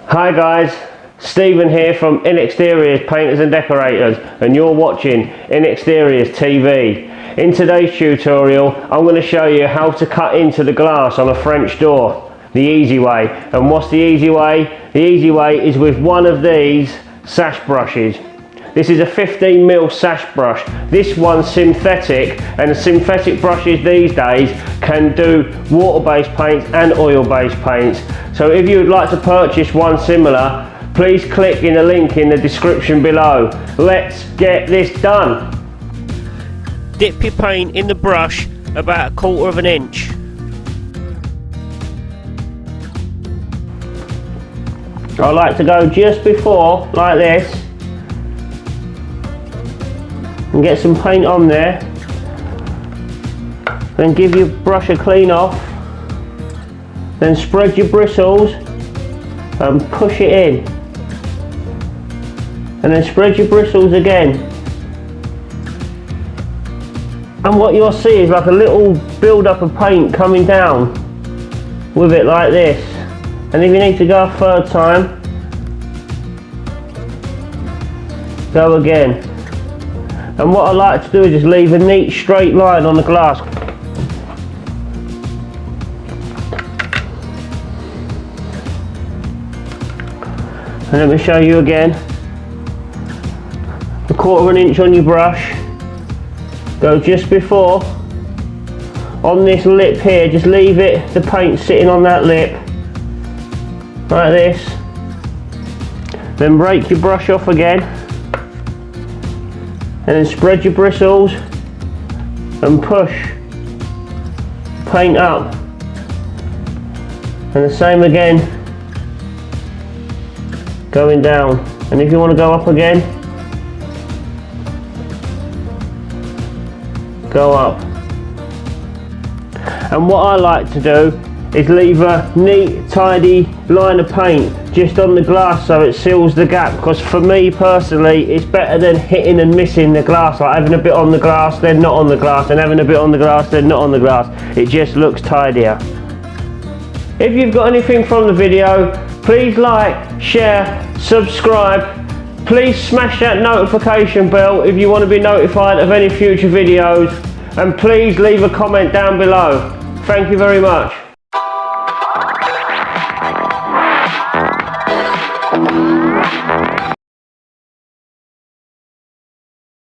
Hi guys, Stephen here from INEXTERIORS Painters and Decorators, and you're watching INEXTERIORS TV. In today's tutorial I'm going to show you how to cut into the glass on a French door the easy way. And what's the easy way? The easy way is with one of these Sash brushes. This is a 15mm Sash brush. This one's synthetic, and the synthetic brushes these days can do water-based paints and oil-based paints. So if you would like to purchase one similar, please click in the link in the description below. Let's get this done. Dip your paint in the brush about 1/4 of an inch. I like to go just before, like this, and get some paint on there. Then give your brush a clean off. Then spread your bristles and push it in. And then spread your bristles again. And what you'll see is like a little build up of paint coming down with it like this. And if you need to go a third time, go again. And what I like to do is just leave a neat straight line on the glass. And let me show you again. A 1/4 of an inch on your brush. Go just before. On this lip here, just leave it, the paint sitting on that lip. Like this. Then break your brush off again. And then spread your bristles and push paint up. And the same again, going down. And if you want to go up again, go up. And what I like to do is leave a neat, tidy line of paint just on the glass so it seals the gap, because for me personally it's better than hitting and missing the glass, like having a bit on the glass then not on the glass, and having a bit on the glass then not on the glass. It just looks tidier. If you've got anything from the video, please like, share, subscribe. Please smash that notification bell if you want to be notified of any future videos, and please leave a comment down below. Thank you very much.